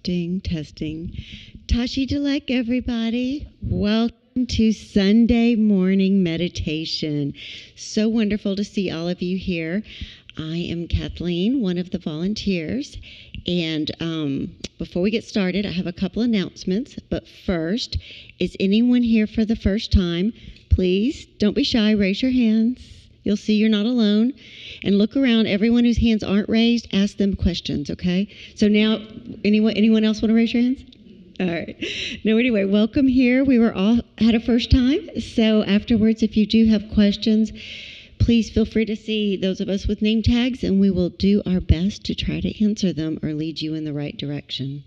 Testing, testing. Tashi Delek, everybody. Welcome to Sunday morning meditation. So wonderful to see all of you here. I am Kathleen, one of the volunteers. And before we get started, I have a couple announcements. But first, is anyone here for the first time? Please don't be shy. Raise your hands. You'll see you're not alone. And look around. Everyone whose hands aren't raised, ask them questions, okay? So now, anyone else want to raise your hands? All right. No, anyway, welcome here. We were all had a first time. So afterwards, if you do have questions, please feel free to see those of us with name tags, and we will do our best to try to answer them or lead you in the right direction.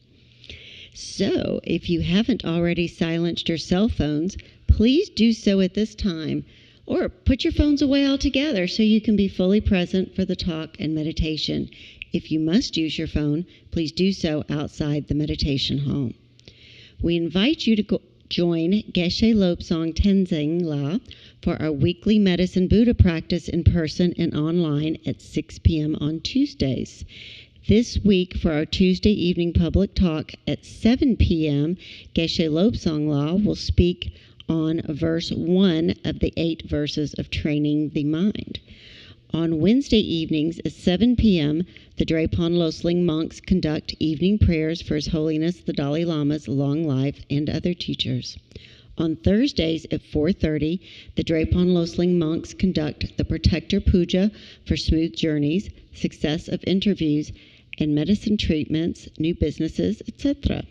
So if you haven't already silenced your cell phones, please do so at this time. Or put your phones away altogether so you can be fully present for the talk and meditation. If you must use your phone, please do so outside the meditation hall. We invite you to join Geshe Lobsang Tenzin for our weekly Medicine Buddha practice in person and online at 6 p.m. on Tuesdays. This week, for our Tuesday evening public talk at 7 p.m., Geshe Lobsang will speak on verse 1 of the 8 verses of Training the Mind. On Wednesday evenings at 7 p.m., the Drepung Loseling monks conduct evening prayers for His Holiness the Dalai Lama's long life and other teachers. On Thursdays at 4:30, the Drepung Loseling monks conduct the Protector Puja for smooth journeys, success of interviews, and medicine treatments, new businesses, etc.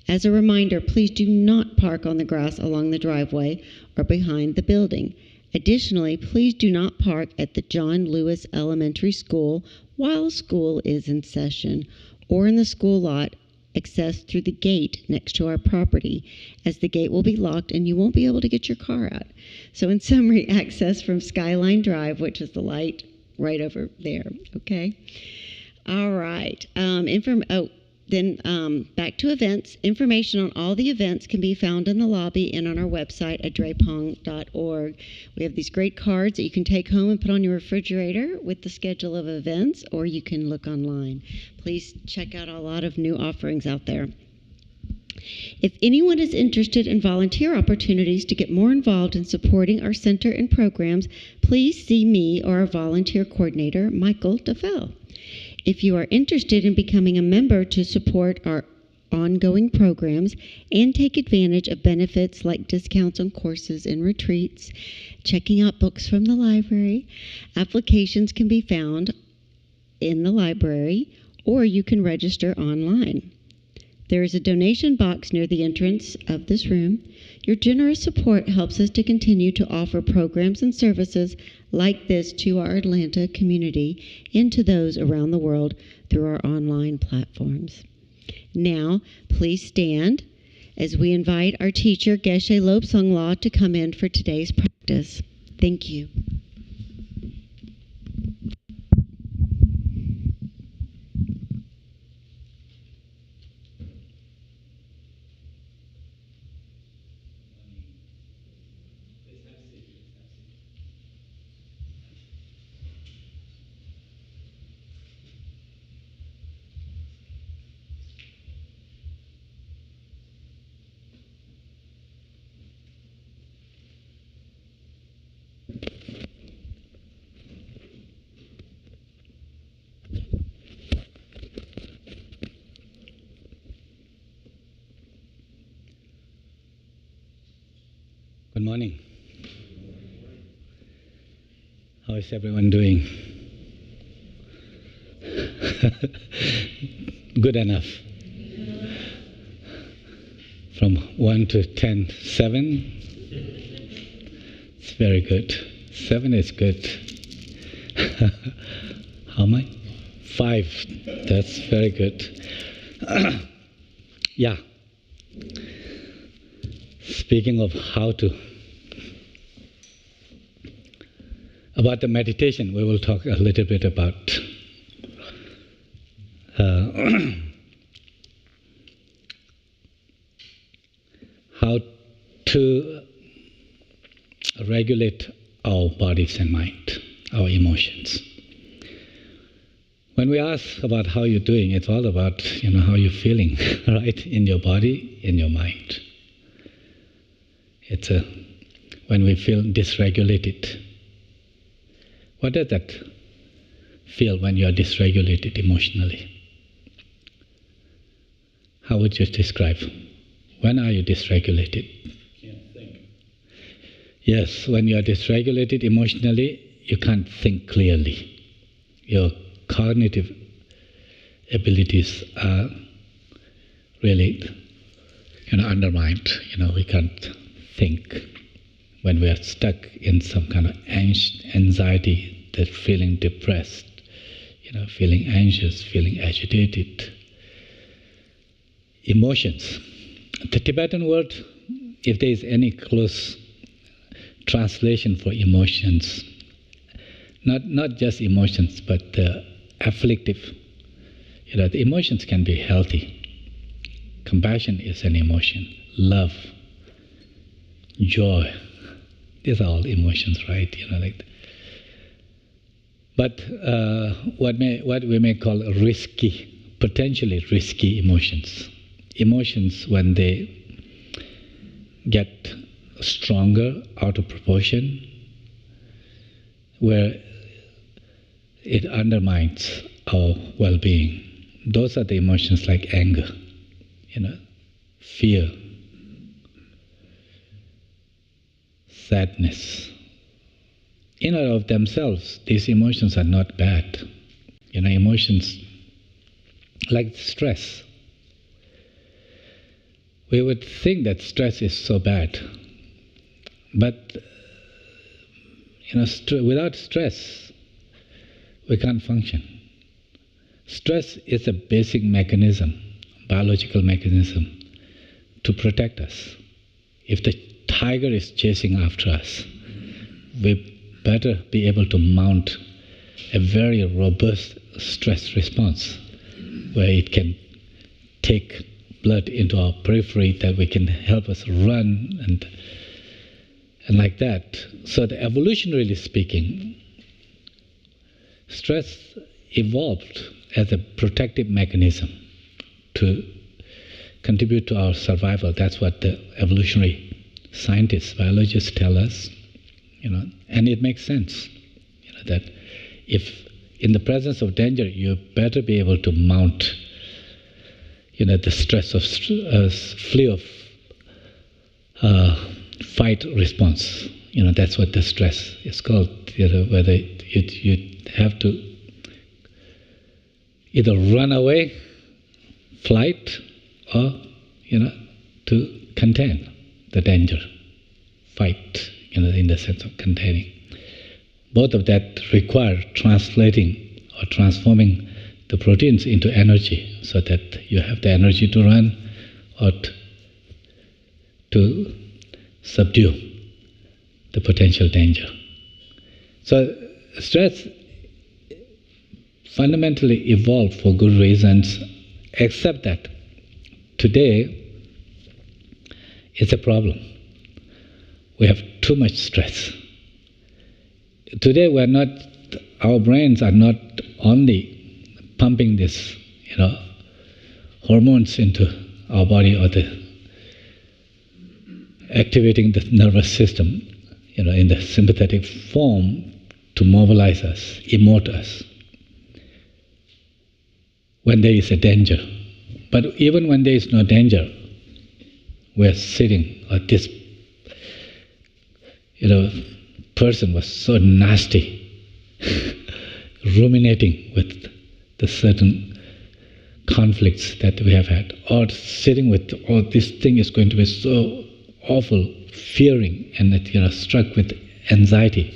As a reminder, please do not park on the grass along the driveway or behind the building. Additionally, please do not park at the John Lewis Elementary School while school is in session, or in the school lot accessed through the gate next to our property, as the gate will be locked and you won't be able to get your car out. So in summary, access from Skyline Drive, which is the light right over there, okay? All right. Then back to events. Information on all the events can be found in the lobby and on our website at drepung.org. We have these great cards that you can take home and put on your refrigerator with the schedule of events, or you can look online. Please check out a lot of new offerings out there. If anyone is interested in volunteer opportunities to get more involved in supporting our center and programs, please see me or our volunteer coordinator, Michael DeFell. If you are interested in becoming a member to support our ongoing programs and take advantage of benefits like discounts on courses and retreats, checking out books from the library, applications can be found in the library, or you can register online. There is a donation box near the entrance of this room. Your generous support helps us to continue to offer programs and services like this to our Atlanta community and to those around the world through our online platforms. Now, please stand as we invite our teacher, Geshe Lobsang to come in for today's practice. Thank you. Good morning. How is everyone doing? Good enough. From 1 to 10, 7. It's very good. 7 is good. How much? 5. That's very good. Yeah. Speaking of about the meditation, we will talk a little bit about how to regulate our bodies and mind, our emotions. When we ask about how you're doing, it's all about how you're feeling, right, in your body, in your mind. It's when we feel dysregulated. What does that feel when you are dysregulated emotionally? How would you describe? When are you dysregulated? Can't think. Yes, when you are dysregulated emotionally, you can't think clearly. Your cognitive abilities are really undermined. We can't think. When we are stuck in some kind of anxiety, that feeling depressed, feeling anxious, feeling agitated. Emotions. The Tibetan word, if there is any close translation for emotions, not just emotions, but afflictive. The emotions can be healthy. Compassion is an emotion. Love, joy, these are all emotions, right? But what we may call risky, potentially risky emotions. Emotions, when they get stronger out of proportion, where it undermines our well-being. Those are the emotions like anger, fear, sadness. In and of themselves, these emotions are not bad. Emotions like stress. We would think that stress is so bad, but without stress, we can't function. Stress is a basic mechanism, biological mechanism, to protect us. If the tiger is chasing after us, we better be able to mount a very robust stress response, where it can take blood into our periphery, that we can help us run and like that. So evolutionarily speaking, stress evolved as a protective mechanism to contribute to our survival. That's what the evolutionary scientists, biologists tell us, and it makes sense, that if in the presence of danger, you better be able to mount, the stress of flee of fight response. That's what the stress is called. Whether you have to either run away, flight, or to contain the danger, fight. In the sense of containing. Both of that require translating or transforming the proteins into energy, so that you have the energy to run or to subdue the potential danger. So stress fundamentally evolved for good reasons, except that today it's a problem. We have too much stress. Today our brains are not only pumping this, hormones into our body, or activating the nervous system, in the sympathetic form to mobilize us, emote us when there is a danger. But even when there is no danger, we're sitting, or this person was so nasty, ruminating with the certain conflicts that we have had, or sitting with, oh, this thing is going to be so awful, fearing, and that struck with anxiety.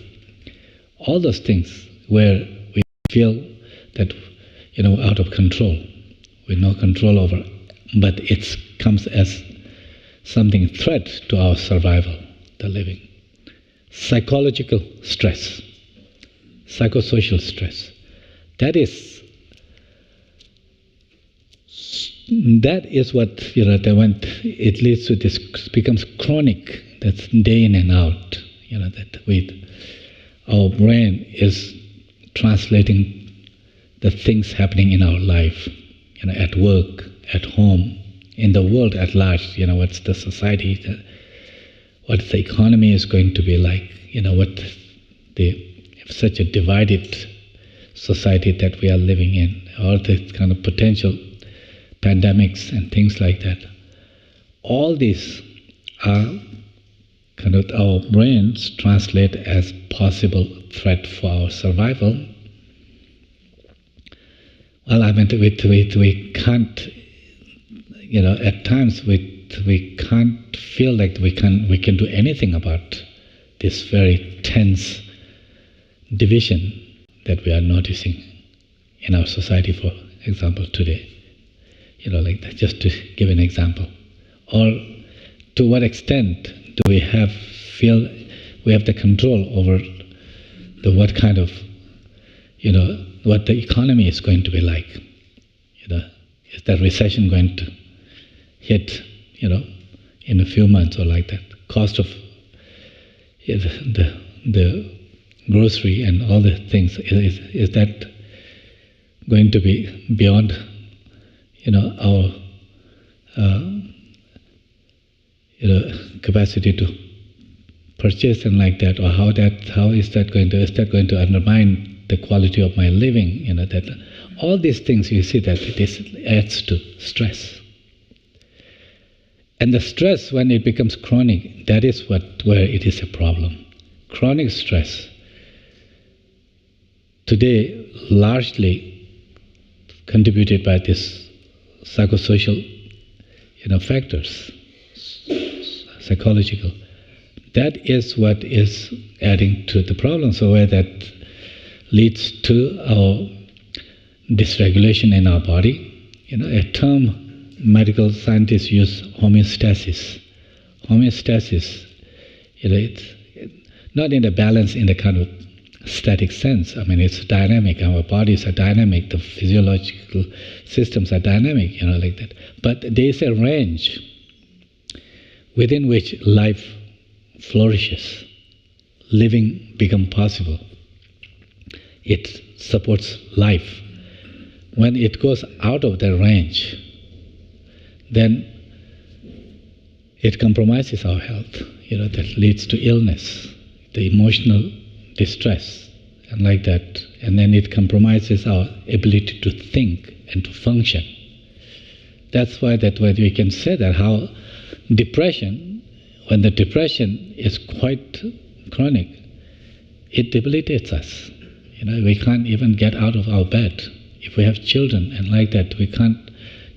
All those things where we feel that out of control, with no control over, but it comes as something threat to our survival, the living. Psychological stress, psychosocial stress. That is what it leads to this, becomes chronic. That's day in and out. That our brain is translating the things happening in our life, at work, at home, in the world at large, what's the society, what the economy is going to be like, what such a divided society that we are living in, all the kind of potential pandemics and things like that. All these are kind of our brains translate as possible threat for our survival. Well, I mean, we can't, at times we can't feel like we can do anything about this very tense division that we are noticing in our society, for example, today. Like that, just to give an example. Or to what extent do we feel we have the control over what kind of, what the economy is going to be like? Is that recession going to hit, in a few months or like that? Cost of the grocery and all the things, is that going to be beyond, our capacity to purchase and like that, or how is that going to undermine the quality of my living? That all these things, you see that this adds to stress. And the stress, when it becomes chronic, that is where it is a problem. Chronic stress today largely contributed by this psychosocial, factors, psychological. That is what is adding to the problem. So where that leads to our dysregulation in our body. A term medical scientists use, homeostasis. Homeostasis, it's not in the balance in the kind of static sense. I mean, it's dynamic. Our bodies are dynamic. The physiological systems are dynamic, like that. But there is a range within which life flourishes, living becomes possible. It supports life. When it goes out of the range, then it compromises our health, that leads to illness, the emotional distress, and like that. And then it compromises our ability to think and to function. That's why we can say that how depression, when the depression is quite chronic, it debilitates us. We can't even get out of our bed. If we have children and like that, we can't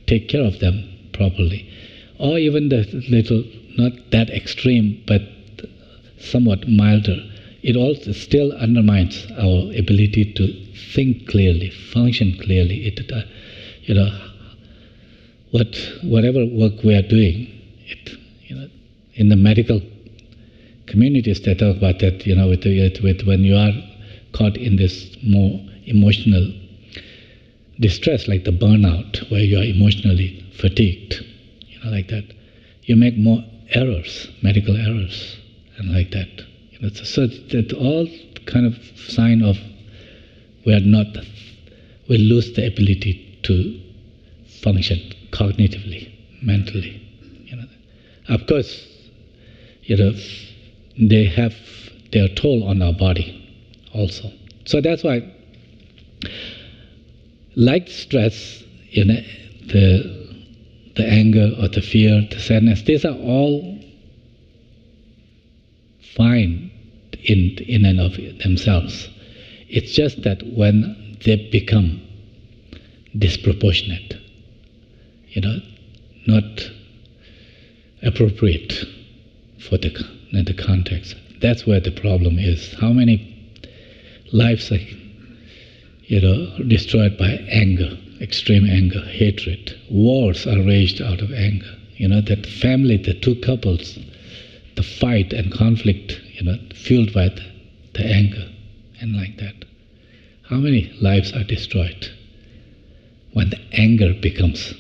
take care of them properly. Or even the little, not that extreme, but somewhat milder, it also still undermines our ability to think clearly, function clearly. Whatever work we are doing, in the medical communities they talk about that, with when you are caught in this more emotional distress, like the burnout, where you are emotionally fatigued, like that, you make more errors, medical errors, and like that. So that all kind of sign of we lose the ability to function cognitively, mentally. Of course, they have their toll on our body also. So that's why, like stress, the anger or the fear, the sadness, these are all fine in and of themselves. It's just that when they become disproportionate, not appropriate for the context, that's where the problem is. How many lives are, destroyed by anger, extreme anger, hatred. Wars are waged out of anger. That family, the two couples, the fight and conflict, fueled by the anger and like that. How many lives are destroyed when the anger becomes,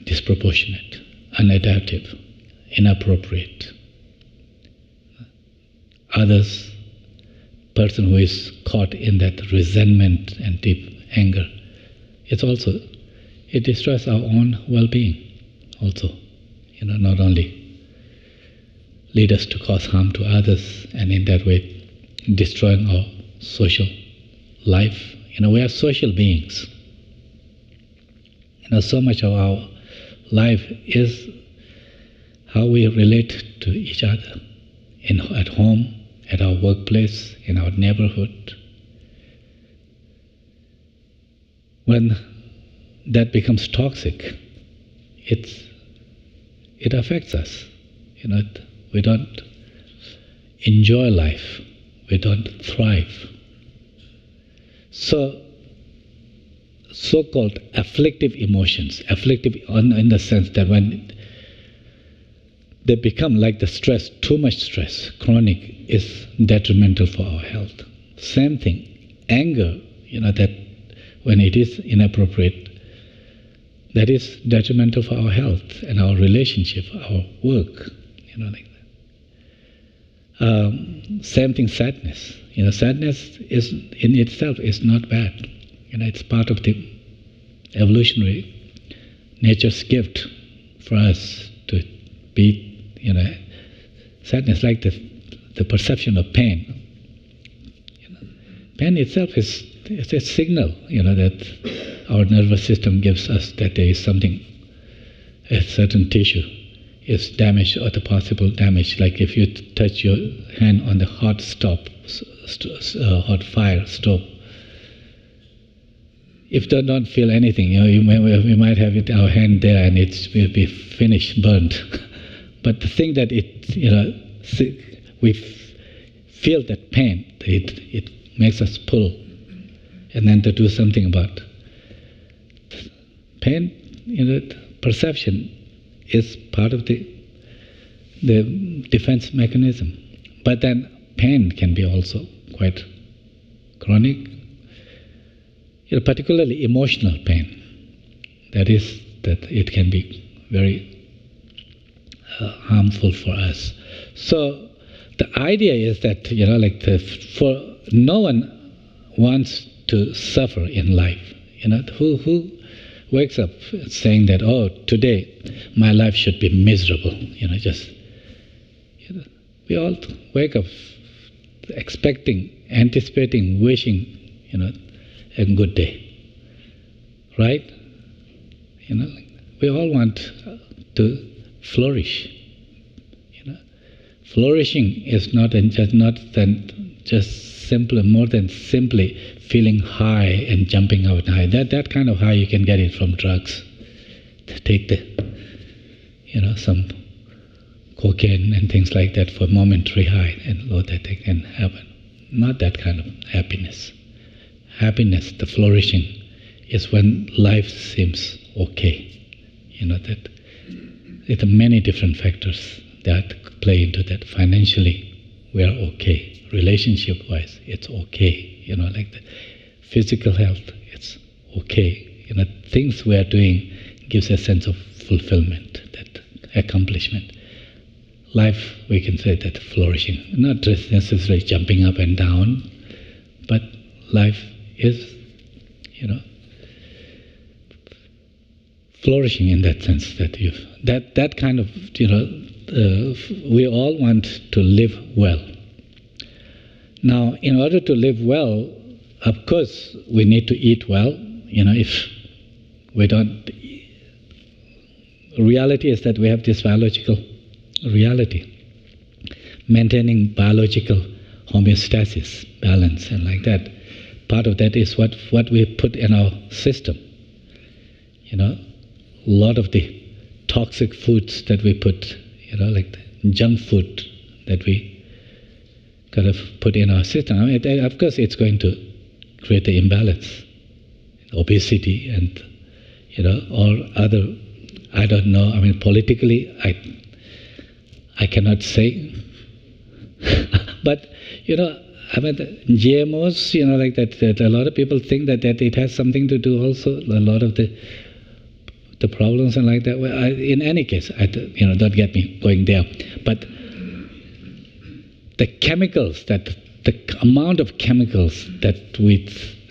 disproportionate, unadaptive, inappropriate? Others person who is caught in that resentment and deep anger, it destroys our own well-being also. Not only lead us to cause harm to others, and in that way destroying our social life. We are social beings. So much of our life is how we relate to each other, at home, at our workplace, in our neighborhood. When that becomes toxic, it affects us. We don't enjoy life. We don't thrive. So-called afflictive emotions, afflictive in the sense that when they become like the stress, too much stress, chronic, is detrimental for our health. Same thing, anger, that when it is inappropriate, that is detrimental for our health and our relationship, our work, like that. Same thing, sadness. Sadness is in itself is not bad. It's part of the evolutionary nature's gift for us to be, sadness, like the perception of pain. Pain itself is a signal, that our nervous system gives us that there is something, a certain tissue is damaged or the possible damage. Like if you touch your hand on the hot hot fire stove, if they don't feel anything, we might have our hand there and it will be finished, burnt. But the thing that we feel that pain, it makes us pull, and then to do something about pain. Perception is part of the defense mechanism. But then pain can be also quite chronic. Particularly emotional pain, that it can be very harmful for us. So the idea is that for no one wants to suffer in life. Who wakes up saying that, oh, today my life should be miserable. We all wake up expecting, anticipating, wishing, a good day, right? We all want to flourish. Flourishing is not just simply, more than simply feeling high and jumping out high. That kind of high you can get it from drugs. Take some cocaine and things like that for momentary high, and that can happen. Not that kind of happiness. Happiness, the flourishing, is when life seems okay. That there are many different factors that play into that. Financially, we are okay. Relationship-wise, it's okay. Like the physical health, it's okay. Things we are doing gives a sense of fulfillment, that accomplishment. Life, we can say that flourishing, not just necessarily jumping up and down, but life is, flourishing in that sense, that kind of, we all want to live well. Now, in order to live well, of course, we need to eat well. If we don't, reality is that we have this biological reality, maintaining biological homeostasis, balance, and like that. Part of that is what we put in our system. A lot of the toxic foods that we put, like the junk food that we kind of put in our system. Of course, it's going to create the imbalance, obesity, and or other. I don't know. Politically, I cannot say, but GMOs, like that a lot of people think that it has something to do also, a lot of the problems and like that. Well, in any case, don't get me going there, but the chemicals that the amount of chemicals that we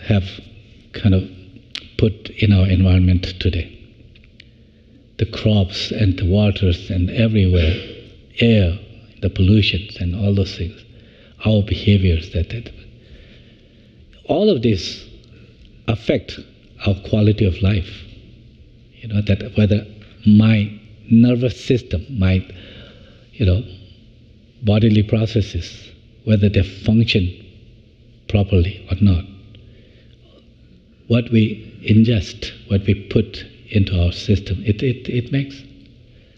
have kind of put in our environment today, the crops and the waters and everywhere, air, the pollutions and all those things, our behaviors, all of this affect our quality of life. That whether my nervous system, my bodily processes, whether they function properly or not. What we ingest, what we put into our system, it makes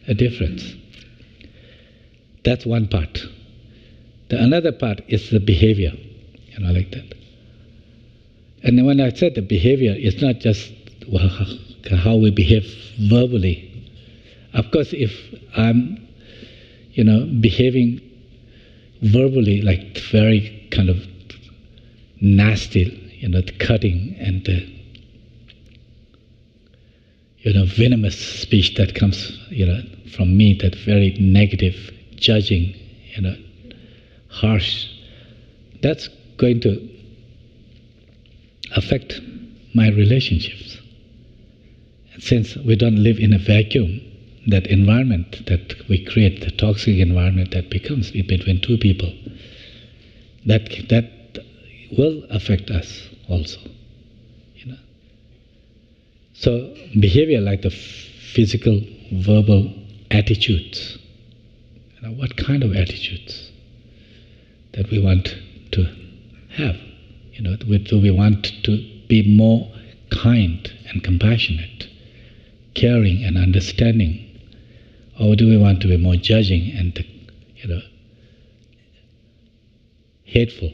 a difference. That's one part. The another part is the behavior, like that. And when I said the behavior, it's not just how we behave verbally. Of course, if I'm, behaving verbally like very kind of nasty, the cutting and the, venomous speech that comes, from me, that very negative, judging, harsh, that's going to affect my relationships. And since we don't live in a vacuum, that environment that we create, the toxic environment that becomes between two people, that will affect us also. So behavior like the physical, verbal attitudes. What kind of attitudes that we want to have? Do we want to be more kind and compassionate, caring and understanding? Or do we want to be more judging and, hateful?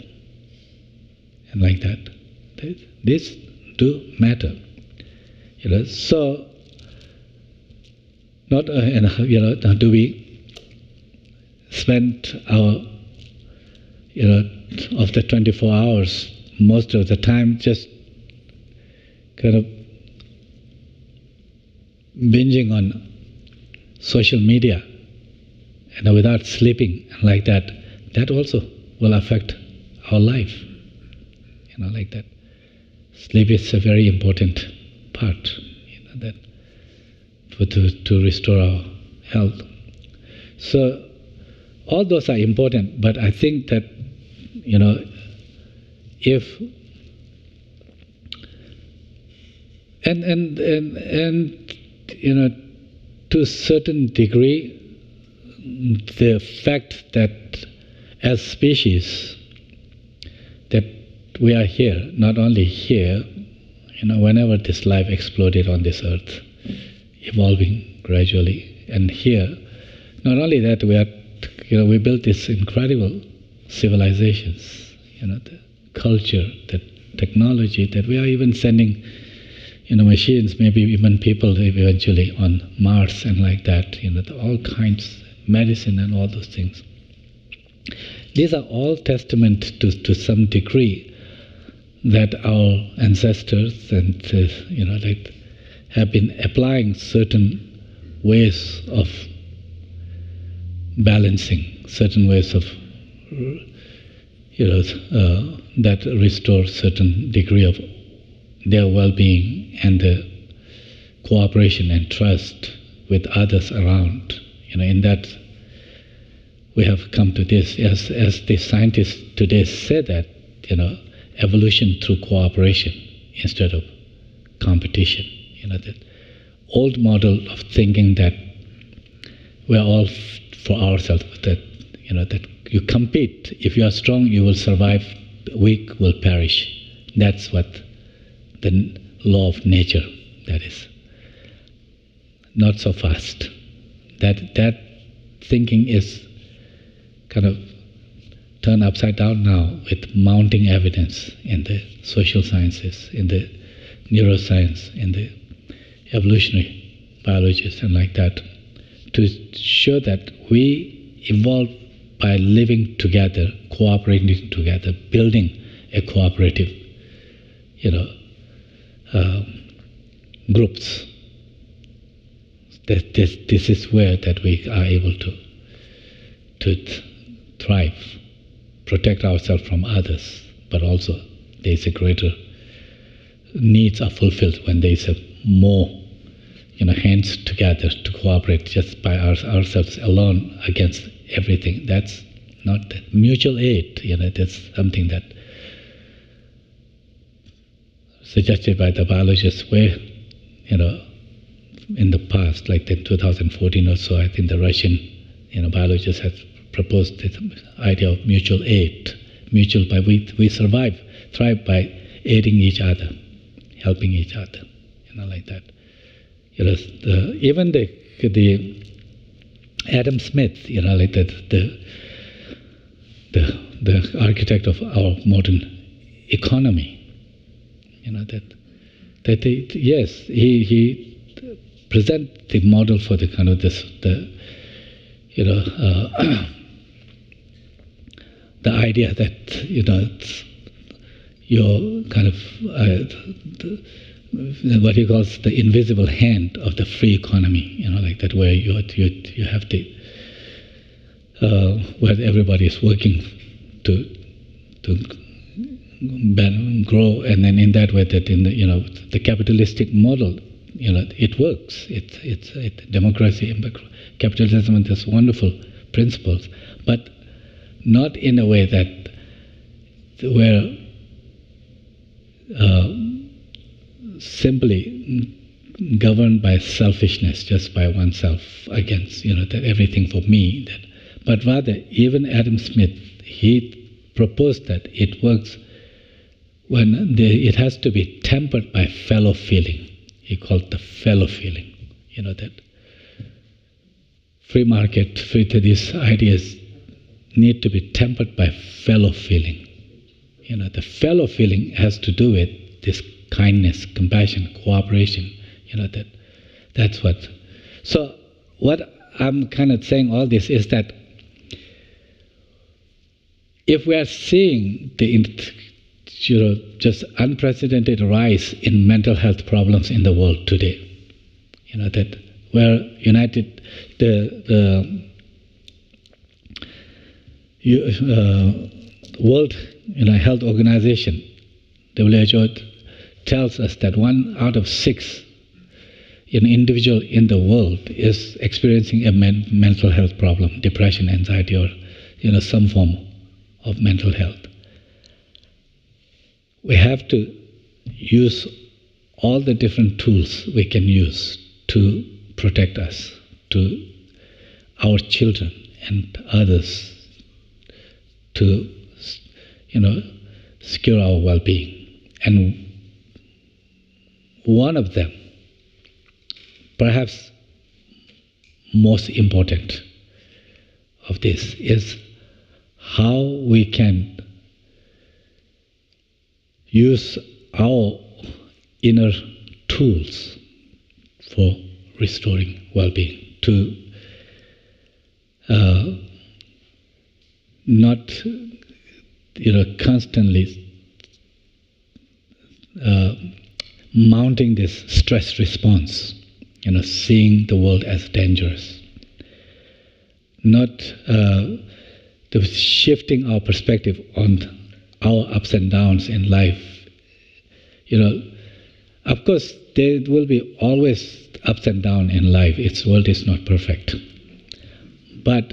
And like that. This do matter. So, not, do we spend our, of the 24 hours, most of the time just kind of binging on social media, without sleeping, and like that, that also will affect our life, like that. Sleep is a very important part, that to restore our health. So all those are important, but I think that, if and to a certain degree, the fact that as species that we are here, not only here, whenever this life exploded on this earth, evolving gradually, and here, not only that, we built these incredible civilizations, the culture, the technology, that we are even sending machines, maybe even people eventually on Mars and like that, all kinds, medicine and all those things. These are all testament to some degree that our ancestors and, have been applying certain ways of balancing, certain ways of, that restore certain degree of their well-being and the cooperation and trust with others around. In that we have come to this, as the scientists today say that, evolution through cooperation instead of competition. That old model of thinking that we're all for ourselves, that, that you compete. If you are strong, you will survive, weak will perish. That's what the law of nature, that is. Not so fast. That thinking is kind of turned upside down now with mounting evidence in the social sciences, in the neuroscience, in the evolutionary biologists and like that, to show that we evolved by living together, cooperating together, building a cooperative, groups. This is where that we are able to thrive protect ourselves from others, but also there is a greater needs are fulfilled when there is a more, hands together to cooperate just by ourselves alone against everything. That's not mutual aid. That's something that suggested by the biologists where, in the past, like in 2014 or so, I think the Russian, biologists have proposed this idea of mutual aid. We thrive by aiding each other, helping each other, like that. Even the Adam Smith, like the architect of our modern economy, yes, he present the model for the kind of the idea that your kind of what he calls the invisible hand of the free economy, like that, where you have the where everybody is working to grow, and then in that way that in the capitalistic model, it works. It's democracy, capitalism has wonderful principles, but not in a way that where simply governed by selfishness, just by oneself against, that everything for me. But rather, even Adam Smith, he proposed that it works when it has to be tempered by fellow feeling. He called it the fellow feeling. That free market, these ideas need to be tempered by fellow feeling. The fellow feeling has to do with this kindness, compassion, cooperation. That's what. So what I'm kind of saying all this is that if we are seeing the just unprecedented rise in mental health problems in the world today, that where the World Health Organization, WHO, tells us that 1 out of 6 individual in the world is experiencing a mental health problem, depression, anxiety, or some form of mental health. We have to use all the different tools we can use to protect us, to our children and others, to secure our well-being. And one of them, perhaps most important of this, is how we can use our inner tools for restoring well-being, to not constantly mounting this stress response, seeing the world as dangerous, not shifting our perspective on our ups and downs in life. Of course, there will be always ups and downs in life. Its world is not perfect. But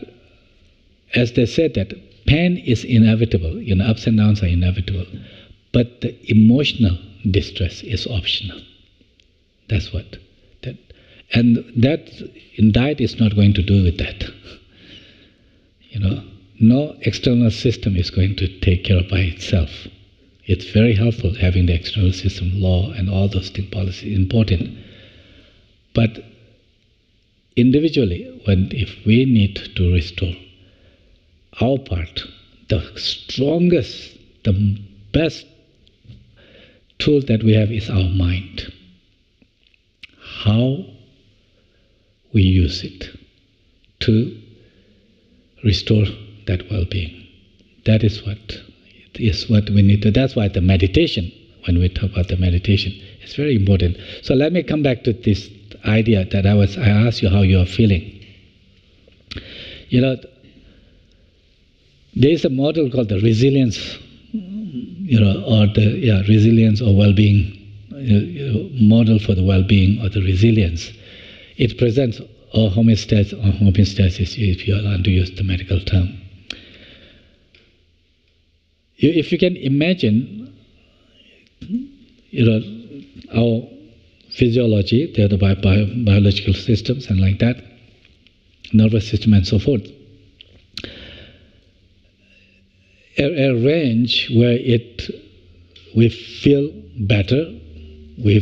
as they said that pain is inevitable, ups and downs are inevitable, but the emotional distress is optional. That's what. And that in diet is not going to do with that. No external system is going to take care of by itself. It's very helpful having the external system, law and all those things, policy, important. But individually, if we need to restore our part, the strongest, the best tool that we have is our mind. How we use it to restore that well-being. That is what we need to. That's why the meditation, when we talk about the meditation, is very important. So let me come back to this idea that I asked you how you are feeling. There is a model called the resilience, or the resilience or well-being, model for the well-being or the resilience. It presents or homeostasis, if you want to use the medical term. If you can imagine, our physiology, the other biological systems and like that, nervous system and so forth, a range where we feel better, we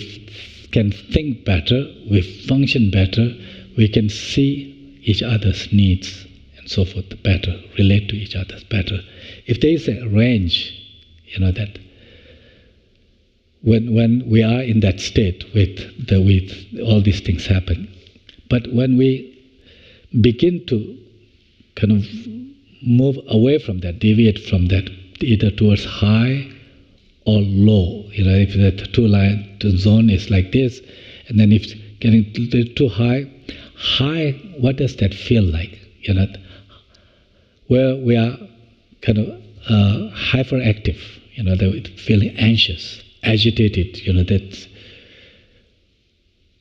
can think better, we function better, we can see each other's needs and so forth better, relate to each other better. If there is a range, that when we are in that state with all these things happen, but when we begin to kind of move away from that, deviate from that, either towards high or low. If the two-line zone is like this, and then if it's getting too high, what does that feel like? Where we are kind of hyperactive, feeling anxious, agitated, that's,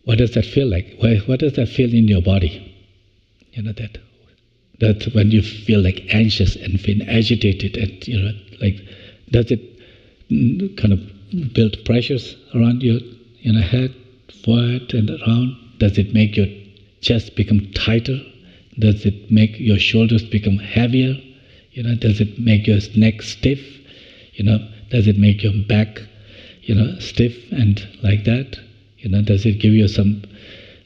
what does that feel like? What does that feel in your body? That when you feel like anxious and feel agitated, and like, does it kind of build pressures around your head, forehead, and around? Does it make your chest become tighter? Does it make your shoulders become heavier? Does it make your neck stiff? Does it make your back, stiff and like that? Does it give you some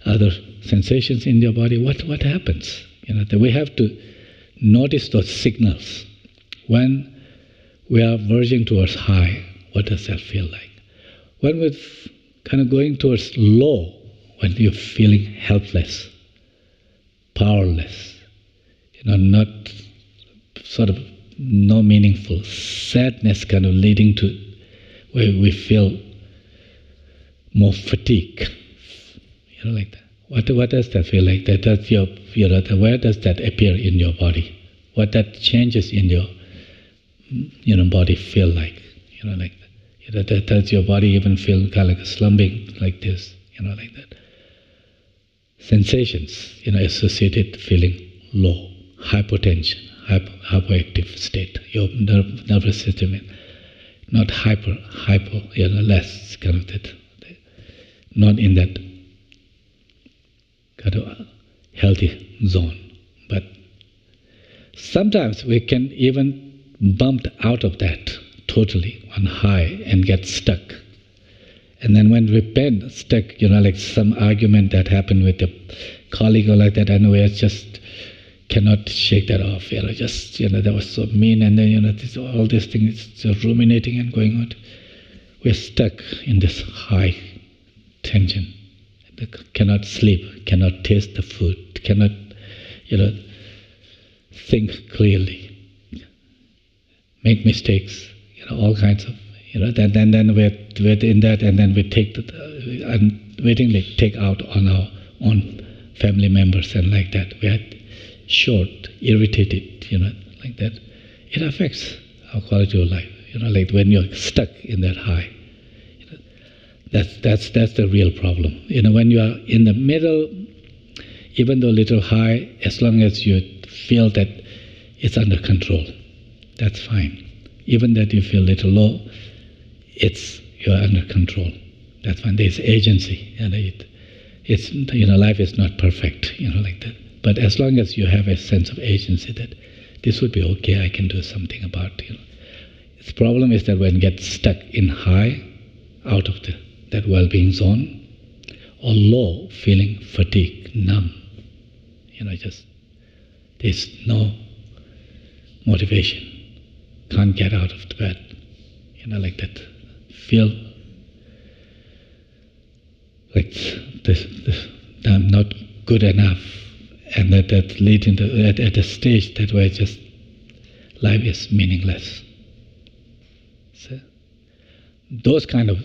other sensations in your body? What happens? That we have to notice those signals. When we are verging towards high, what does that feel like? When we're kind of going towards low, when you're feeling helpless, powerless, not sort of no meaningful, sadness kind of leading to where we feel more fatigue, like that. What does that feel like? That's your, where does that appear in your body? What that changes in your, body feel like? Like that. Does your body even feel kind of like slumping like this? Like that. Sensations, associated feeling low, hypotension, hypoactive state. Your nervous system, not hyper, less kind of that, not in that kind of healthy zone. But sometimes we can even bump out of that totally on high and get stuck. And then when we bend, stuck, like some argument that happened with a colleague or like that, and we just cannot shake that off. Just, that was so mean, and then, all these things just ruminating and going on. We're stuck in this high tension. Cannot sleep, cannot taste the food, cannot, think clearly, make mistakes, all kinds of, then we're in that, and then we unwittingly take out on our own family members and like that. We are short, irritated, like that. It affects our quality of life, like when you're stuck in that high. That's the real problem. When you are in the middle, even though a little high, as long as you feel that it's under control, that's fine. Even that you feel a little low, you're under control. That's fine. There's agency, and it's life is not perfect, like that. But as long as you have a sense of agency that this would be okay, I can do something about it. The problem is that when you get stuck in high, out of that well-being zone, or low, feeling fatigue, numb, just there's no motivation, can't get out of the bed, like that. Feel like this I'm not good enough, and that leads into at a stage that where just life is meaningless. So those kind of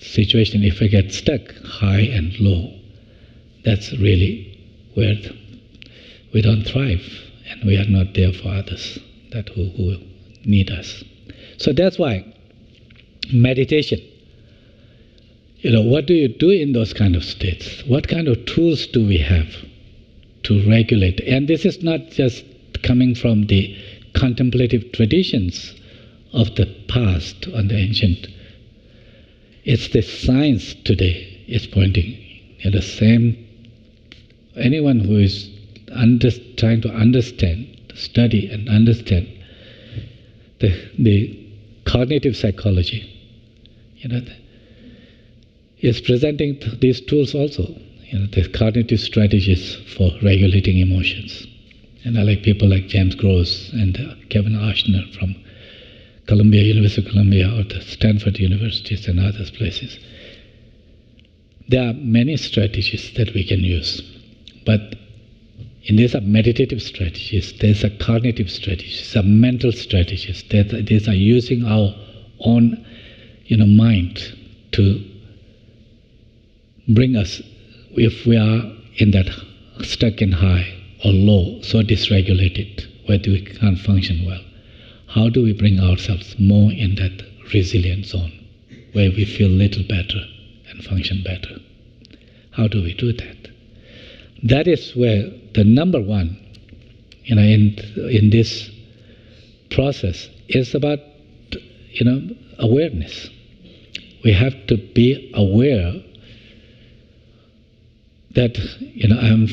situation, if we get stuck high and low, that's really where we don't thrive, and we are not there for others. that who need us. So that's why meditation, what do you do in those kind of states? What kind of tools do we have to regulate? And this is not just coming from the contemplative traditions of the past and the ancient. It's the science today is pointing at the same. Anyone who is trying to understand, study and understand the cognitive psychology, is presenting these tools also, the cognitive strategies for regulating emotions. And I like people like James Gross and Kevin Ashner from University of Columbia, or the Stanford universities and other places. There are many strategies that we can use, but in these are meditative strategies, there's a cognitive strategies, there are mental strategies, these are using our own mind to bring us, if we are in that stuck in high or low, so dysregulated, where we can't function well. How do we bring ourselves more in that resilient zone, where we feel little better and function better? How do we do that? That is where the number one, in this process is about, awareness. We have to be aware that, I'm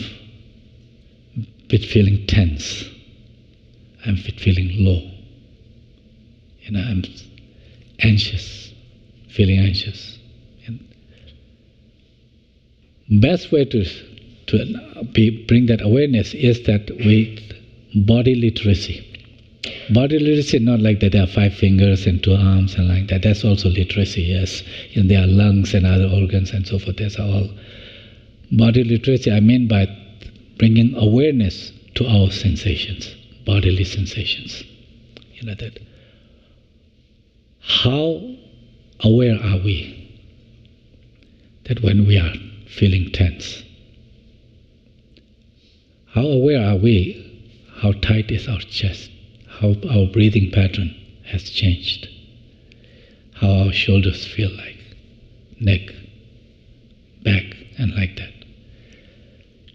feeling tense, I'm feeling low, I'm anxious, feeling anxious. And best way to bring that awareness is that with body literacy. Body literacy, not like that there are 5 fingers and 2 arms and like that. That's also literacy, yes. And there are lungs and other organs and so forth. That's all. Body literacy, I mean by bringing awareness to our sensations, bodily sensations. That. How aware are we that when we are feeling tense? How aware are we how tight is our chest, how our breathing pattern has changed, how our shoulders feel like, neck, back, and like that.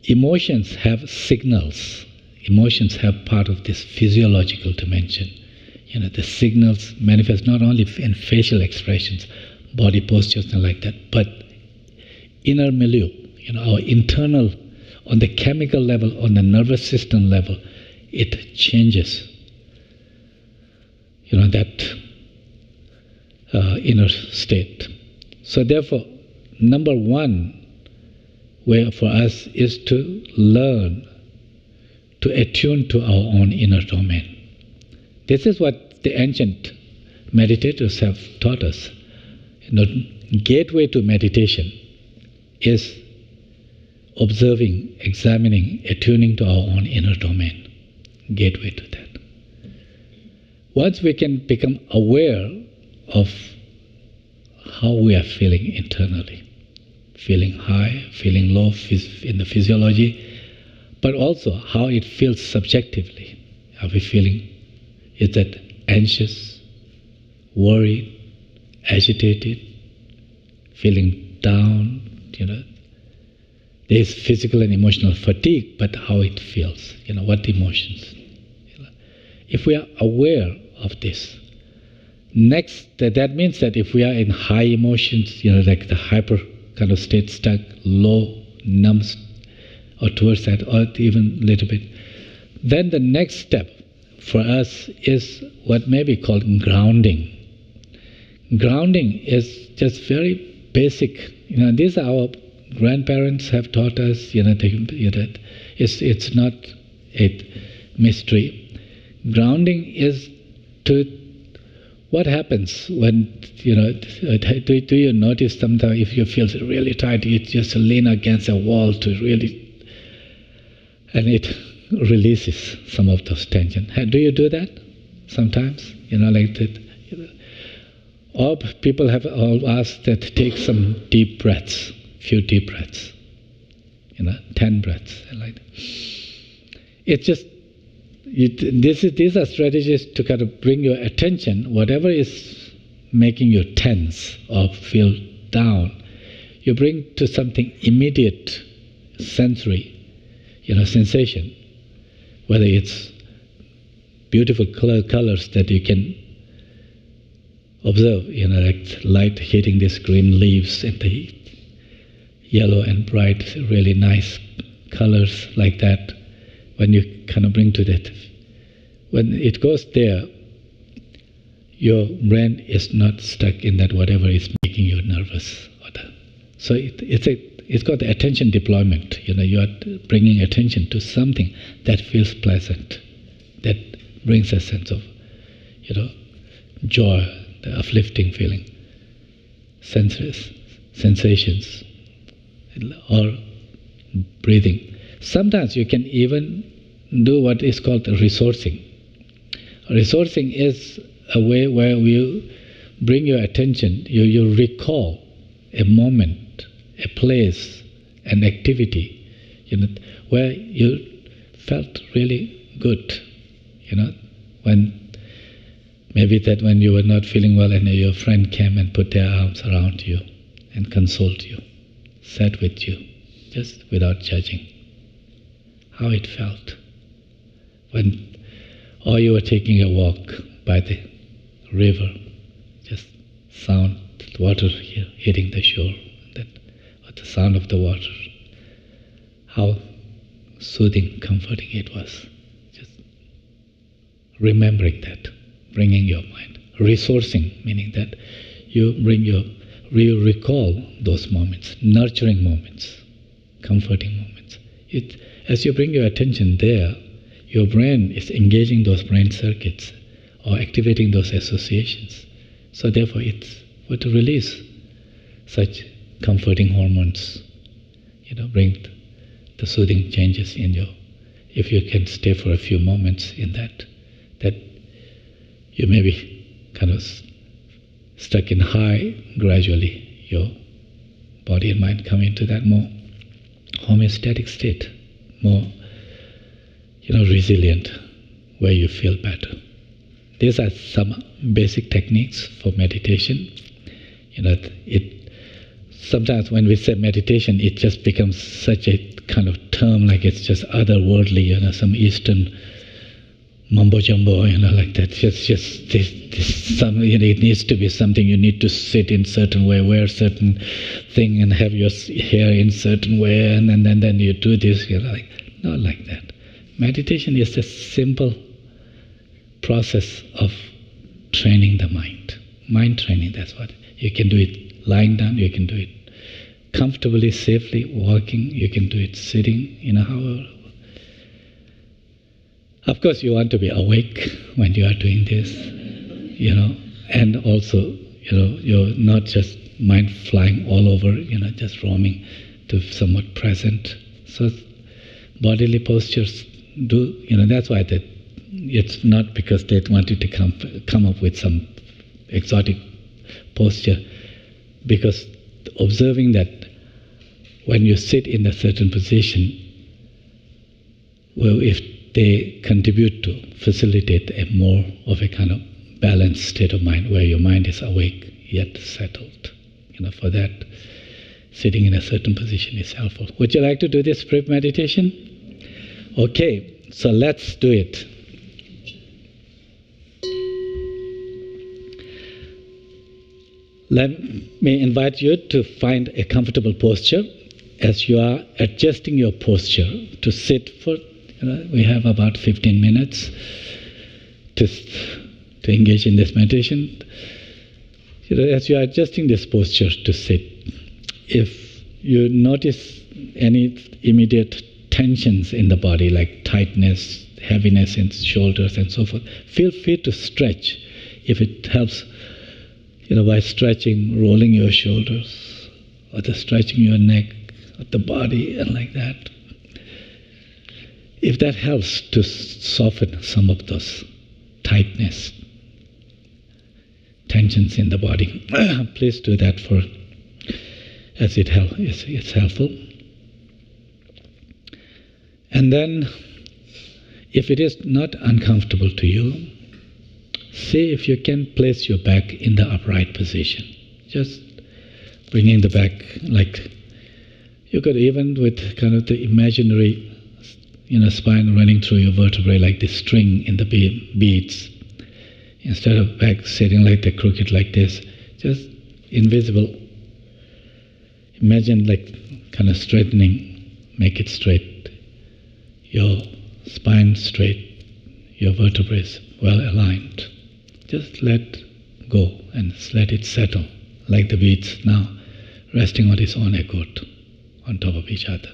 Emotions have signals. Emotions have part of this physiological dimension. The signals manifest not only in facial expressions, body postures and like that, but inner milieu, our internal, on the chemical level, on the nervous system level, it changes. That inner state. So therefore, number one way for us is to learn to attune to our own inner domain. This is what the ancient meditators have taught us. The gateway to meditation is observing, examining, attuning to our own inner domain. Gateway to that. Once we can become aware of how we are feeling internally, feeling high, feeling low in the physiology, but also how it feels subjectively. Are we feeling, is that anxious, worried, agitated, feeling down, There's physical and emotional fatigue, but how it feels, what emotions. If we are aware of this, next, that means that if we are in high emotions, like the hyper kind of state, stuck, low, numb, or towards that, or even a little bit, then the next step for us is what may be called grounding. Grounding is just very basic. These are our grandparents have taught us. It's not a mystery. Grounding is what happens when, do you notice sometimes if you feel really tight, you just lean against a wall to really, and it releases some of those tension. Do you do that sometimes? Like that. Or people have all asked that take some deep breaths, few deep breaths, 10 breaths, like that. It just these are strategies to kind of bring your attention, whatever is making you tense or feel down, you bring to something immediate sensory, sensation, whether it's beautiful colors that you can observe, like light hitting these green leaves and the yellow and bright, really nice colors like that. When you kind of bring to that, when it goes there, your brain is not stuck in that whatever is making you nervous. So it's got the attention deployment. You are bringing attention to something that feels pleasant, that brings a sense of, joy, the uplifting feeling, sensations, or breathing. Sometimes you can even do what is called resourcing. Resourcing is a way where you bring your attention, you recall a moment, a place, an activity, where you felt really good, when maybe that when you were not feeling well and your friend came and put their arms around you and consoled you, sat with you, just without judging, how it felt. Or you were taking a walk by the river, just sound, the water hitting the shore, or the sound of the water, how soothing, comforting it was. Just remembering that, bringing your mind. Resourcing, meaning that you recall those moments, nurturing moments, comforting moments. As you bring your attention there, your brain is engaging those brain circuits or activating those associations. So therefore it's what to release such comforting hormones, bring the soothing changes in you. If you can stay for a few moments in that you may be kind of stuck in high, gradually your body and mind come into that more homeostatic state, more resilient, where you feel better. These are some basic techniques for meditation. Sometimes when we say meditation, it just becomes such a kind of term, like it's just otherworldly, some Eastern mumbo jumbo, like that. Just this it needs to be something. You need to sit in certain way, wear certain thing, and have your hair in certain way, and then you do this. Not like that. Meditation is a simple process of training the mind. Mind training, that's what. You can do it lying down, you can do it comfortably, safely, walking, you can do it sitting, however. Of course, you want to be awake when you are doing this, and also, you're not just mind flying all over, just roaming, to somewhat present. So bodily postures that's why it's not because they want you to come up with some exotic posture, because observing that when you sit in a certain position, well, if they contribute to facilitate a more of a kind of balanced state of mind, where your mind is awake yet settled. For that, sitting in a certain position is helpful. Would you like to do this brief meditation? Okay, so let's do it. Let me invite you to find a comfortable posture as you are adjusting your posture to sit for, we have about 15 minutes to engage in this meditation. As you are adjusting this posture to sit, if you notice any immediate tensions in the body, like tightness, heaviness in shoulders and so forth, feel free to stretch. If it helps, by stretching, rolling your shoulders, or the stretching your neck, or the body, and like that. If that helps to soften some of those tightness, tensions in the body, please do that as it's helpful. And then If it is not uncomfortable to you, see if you can place your back in the upright position. Just bringing the back, like you could even with kind of the imaginary spine running through your vertebrae like the string in the beads. Instead of back sitting like the crooked like this, just invisible. Imagine like kind of straightening, make it straight. Your spine straight, your vertebrae well aligned. Just let go and let it settle like the beads now resting on its own accord on top of each other.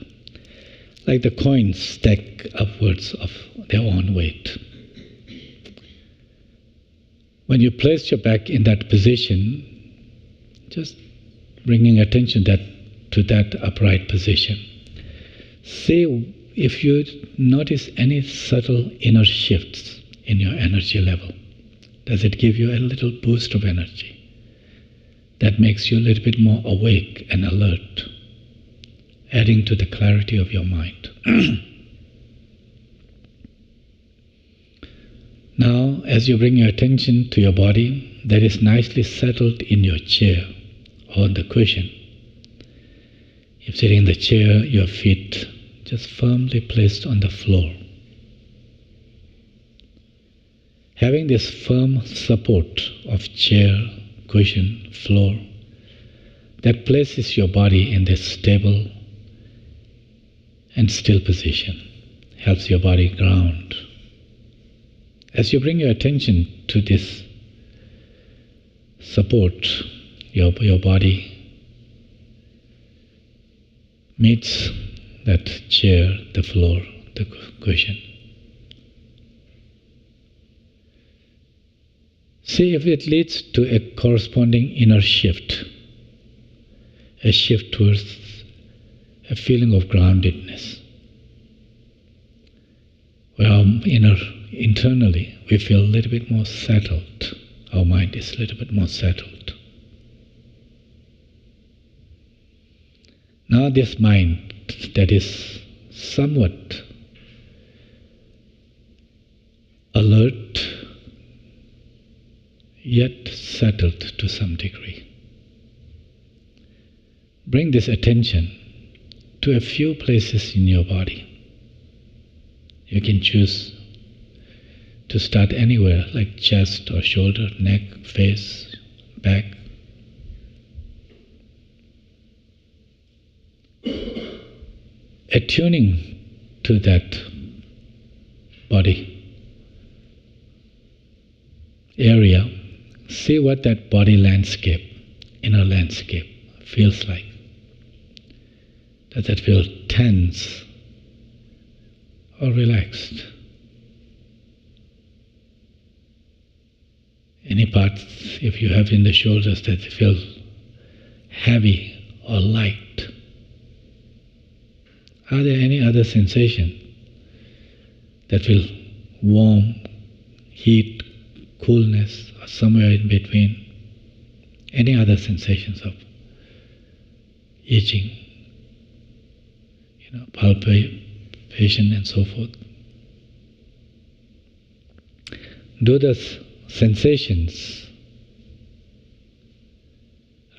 Like the coins stack upwards of their own weight. When you place your back in that position, just bringing attention to that upright position. See if you notice any subtle inner shifts in your energy level. Does it give you a little boost of energy that makes you a little bit more awake and alert, adding to the clarity of your mind? Now, as you bring your attention to your body that is nicely settled in your chair or on the cushion, if sitting in the chair, your feet just firmly placed on the floor. Having this firm support of chair, cushion, floor, that places your body in this stable and still position, helps your body ground. As you bring your attention to this support, your body meets that chair, the floor, the cushion. See if it leads to a corresponding inner shift, a shift towards a feeling of groundedness, where internally we feel a little bit more settled, our mind is a little bit more settled. Now this mind that is somewhat alert, yet settled to some degree. Bring this attention to a few places in your body. You can choose to start anywhere, like chest or shoulder, neck, face, back. Attuning to that body area, see what that body landscape, inner landscape, feels like. Does it feel tense or relaxed? Any parts, if you have in the shoulders, that feel heavy or light? Are there any other sensation that feel warm, heat, coolness, or somewhere in between? Any other sensations of itching, palpation and so forth? Do those sensations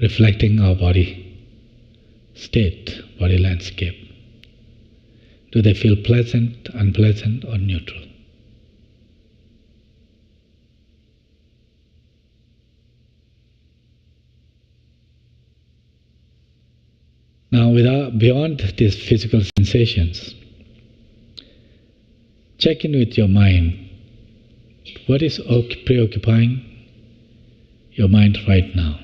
reflecting our body state, body landscape, do they feel pleasant, unpleasant, or neutral? Now, beyond these physical sensations, check in with your mind. What is preoccupying your mind right now?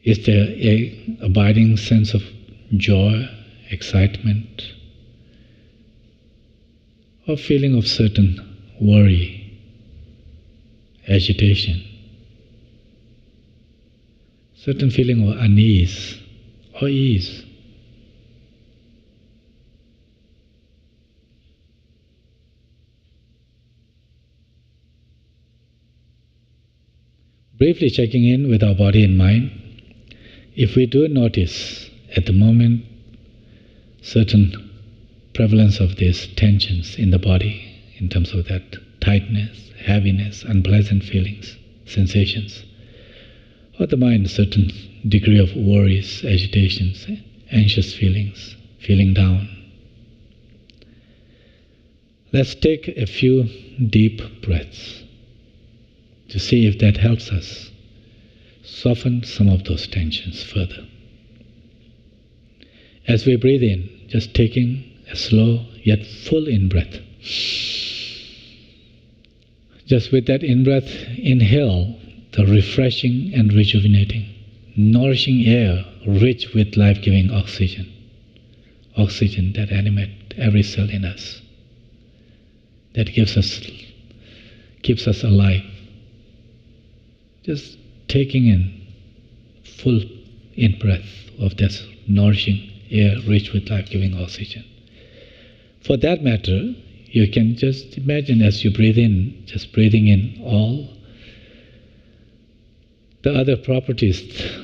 Is there an abiding sense of joy, excitement, or feeling of certain worry, agitation, certain feeling of unease or ease? Briefly checking in with our body and mind, if we do notice at the moment certain prevalence of these tensions in the body, in terms of that tightness, heaviness, unpleasant feelings, sensations, or the mind, a certain degree of worries, agitations, anxious feelings, feeling down. Let's take a few deep breaths to see if that helps us soften some of those tensions further. As we breathe in, just taking a slow yet full in-breath. Just with that in-breath, inhale the refreshing and rejuvenating, nourishing air rich with life-giving oxygen. Oxygen that animates every cell in us, that keeps us alive. Just taking in full in-breath of this nourishing air rich with life-giving oxygen. For that matter, you can just imagine as you breathe in, just breathing in all the other properties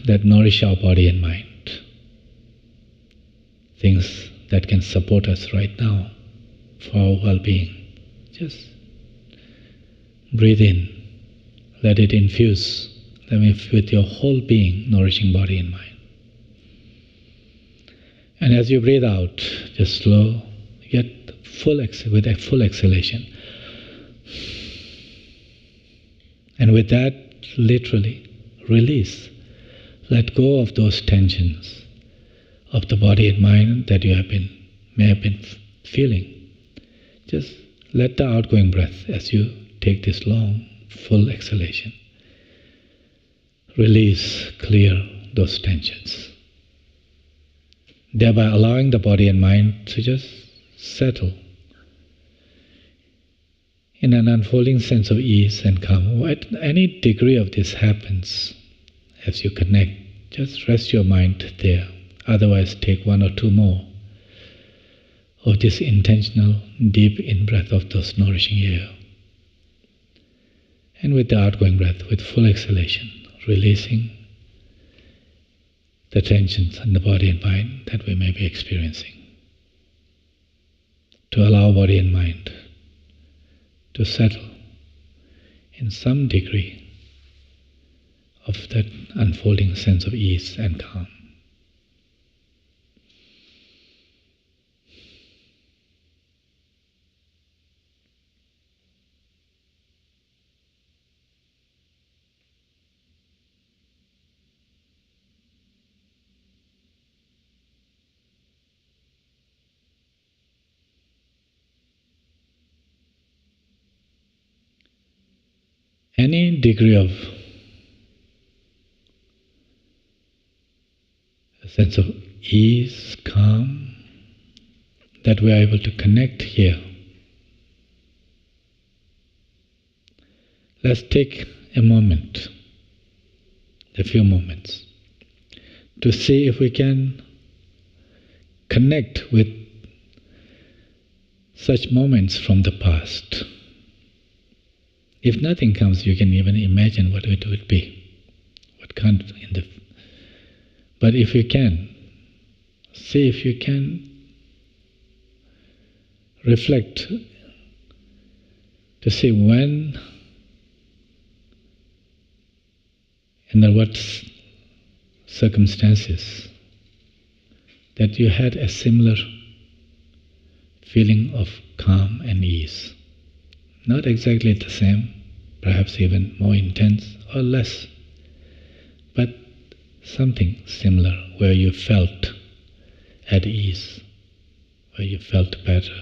that nourish our body and mind. Things that can support us right now for our well-being. Just breathe in, let it infuse with your whole being, nourishing body and mind. And as you breathe out, just slow, yet with a full exhalation. And with that, literally, release. Let go of those tensions of the body and mind that you may have been feeling. Just let the outgoing breath, as you take this long, full exhalation, release, clear those tensions, thereby allowing the body and mind to just settle in an unfolding sense of ease and calm. At any degree of this happens, as you connect, just rest your mind there. Otherwise, take one or two more of this intentional deep in-breath of those nourishing air. And with the outgoing breath, with full exhalation, releasing the tensions in the body and mind that we may be experiencing. To allow body and mind to settle in some degree of that unfolding sense of ease and calm. Any degree of a sense of ease, calm, that we are able to connect here. Let's take a moment, a few moments, to see if we can connect with such moments from the past. If nothing comes, you can even imagine what it would be, what kind of but if you can, see if you can reflect to see when, under what circumstances, that you had a similar feeling of calm and ease. Not exactly the same, perhaps even more intense or less, but something similar where you felt at ease, where you felt better,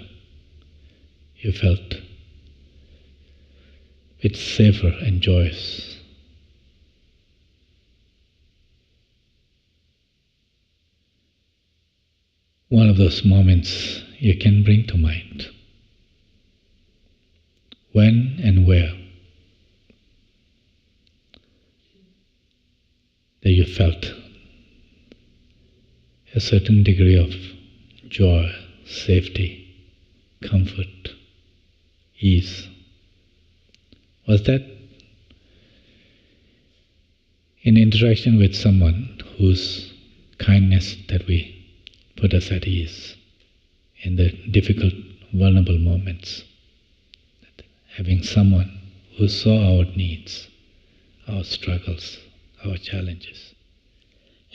you felt a bit safer and joyous. One of those moments you can bring to mind. When and where that you felt a certain degree of joy, safety, comfort, ease. Was that in interaction with someone whose kindness that we put us at ease, in the difficult, vulnerable moments. Having someone who saw our needs, our struggles, our challenges,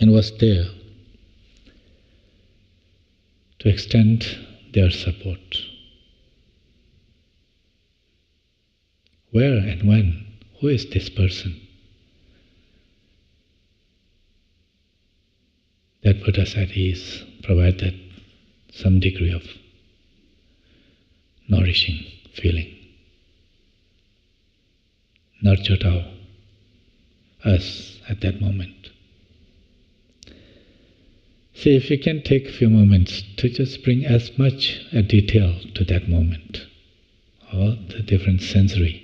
and was there to extend their support. Where and when? Who is this person? That put us at ease, provided some degree of nourishing feeling, nurtured us at that moment. See, if you can take a few moments to just bring as much a detail to that moment, all the different sensory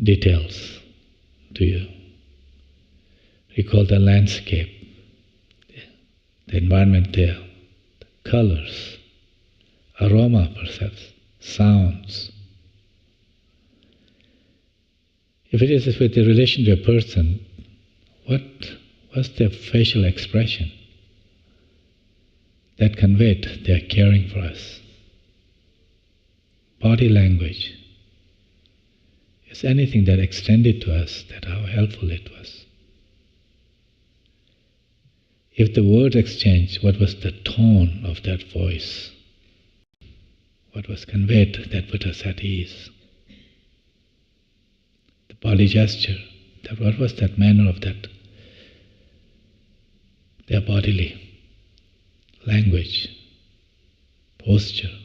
details to you. Recall the landscape, the environment there, the colors, aroma perhaps, sounds. If it is with the relation to a person, what was their facial expression that conveyed their caring for us? Body language. Is anything that extended to us that how helpful it was? If the words exchanged, what was the tone of that voice? What was conveyed that put us at ease? The body gesture, what was that manner of that? Their bodily language, posture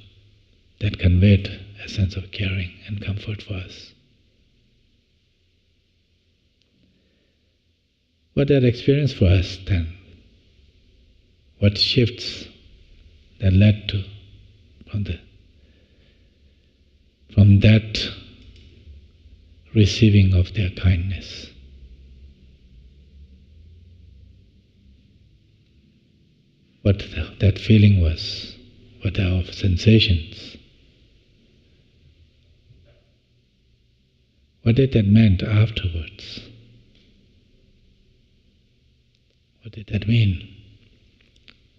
that conveyed a sense of caring and comfort for us. What that experience for us then? What shifts that led to from that receiving of their kindness? What that feeling was, what our sensations, what did that mean afterwards? What did that mean?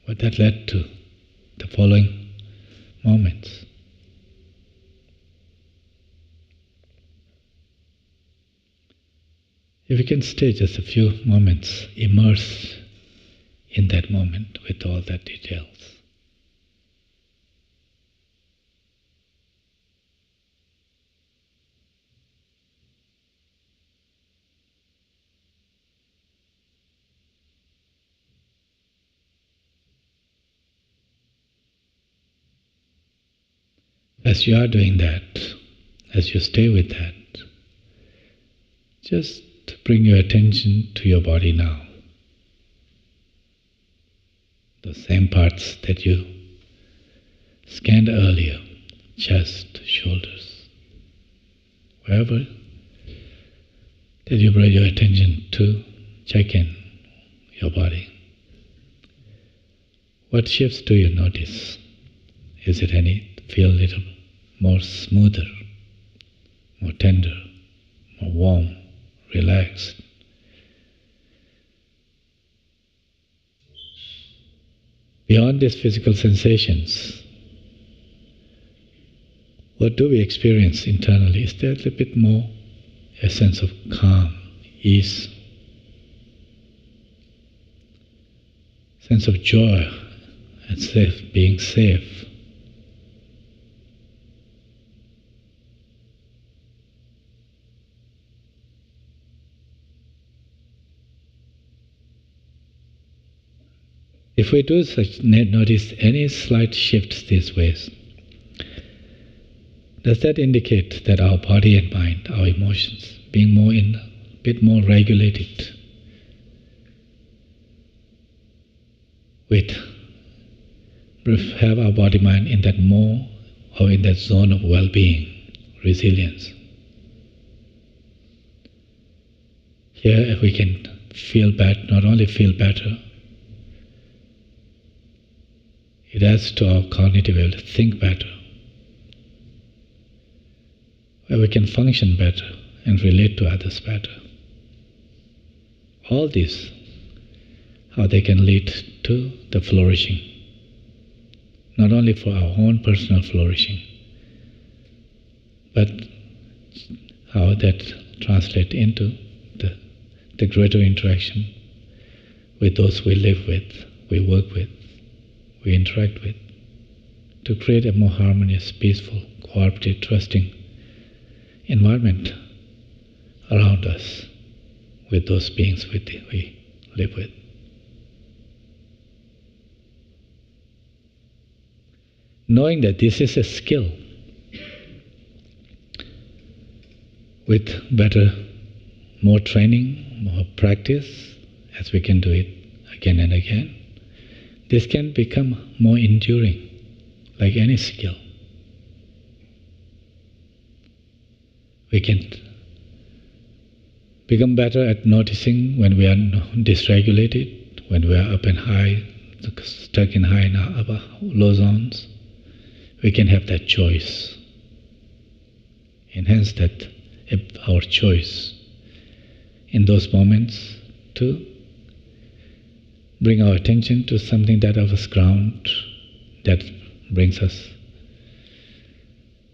What that led to the following moments? If you can stay just a few moments, immerse in that moment with all that details. As you are doing that, as you stay with that, just bring your attention to your body now. The same parts that you scanned earlier, chest, shoulders, wherever that you bring your attention to, check in your body. What shifts do you notice? Is it feel a little more smoother, more tender, more warm, relaxed? Beyond these physical sensations, what do we experience internally? Is there a little bit more a sense of calm, ease, sense of joy and being safe? If we do such, notice any slight shifts these ways, does that indicate that our body and mind, our emotions, being a bit more regulated have our body-mind in that more or in that zone of well-being, resilience? Here, if we can feel better, not only feel better, it adds to our cognitive ability to think better, where we can function better and relate to others better. All these, how they can lead to the flourishing, not only for our own personal flourishing, but how that translates into the greater interaction with those we live with, we work with, we interact with, to create a more harmonious, peaceful, cooperative, trusting environment around us with those beings we live with. Knowing that this is a skill, with better, more training, more practice, as we can do it again and again, this can become more enduring, like any skill. We can become better at noticing when we are dysregulated, when we are up and high, stuck in high and low zones. We can have that choice. Enhance that our choice in those moments to bring our attention to something that offers ground, that brings us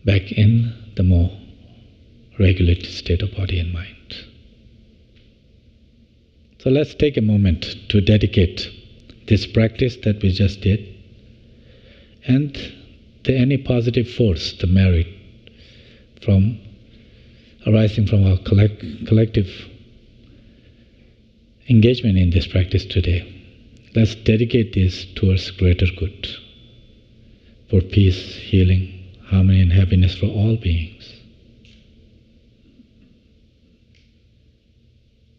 back in the more regulated state of body and mind. So let's take a moment to dedicate this practice that we just did, and any positive force, the merit arising from our collective engagement in this practice today. Let's dedicate this towards greater good, for peace, healing, harmony and happiness for all beings,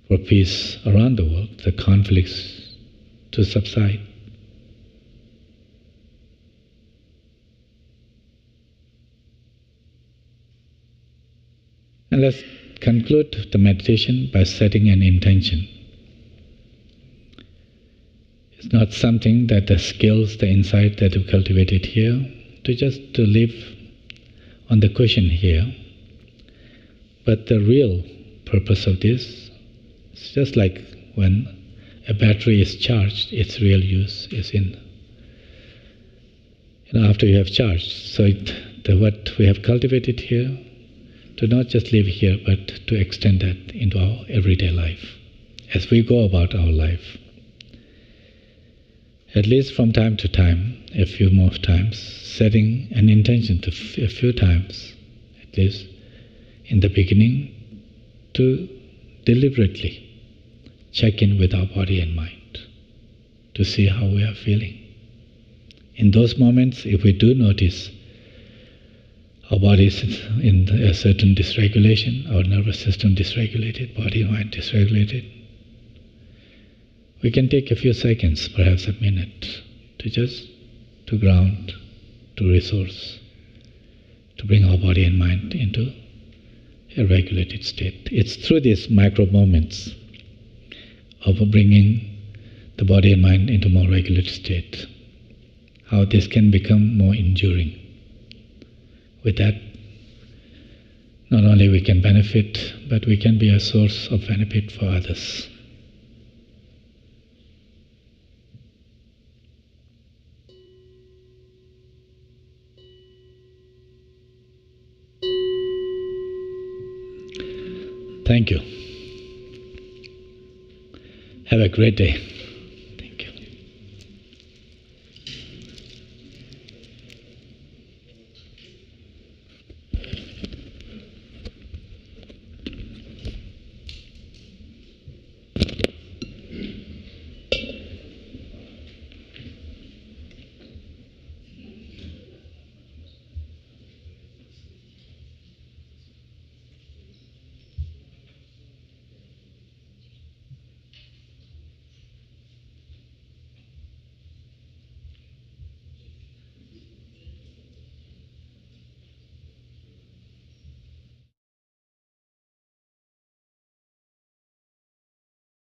for peace around the world, the conflicts to subside. And let's conclude the meditation by setting an intention. It's not something that the skills, the insight that we cultivated here, to live on the cushion here. But the real purpose of this is just like when a battery is charged, its real use is in, after you have charged. So what we have cultivated here, to not just live here, but to extend that into our everyday life, as we go about our life. At least from time to time, a few more times, setting an intention to a few times, at least in the beginning, to deliberately check in with our body and mind, to see how we are feeling. In those moments, if we do notice our body is in a certain dysregulation, our nervous system dysregulated, body and mind dysregulated, we can take a few seconds, perhaps a minute, to ground, to resource, to bring our body and mind into a regulated state. It's through these micro moments of bringing the body and mind into a more regulated state, how this can become more enduring. With that, not only we can benefit, but we can be a source of benefit for others. Thank you. Have a great day.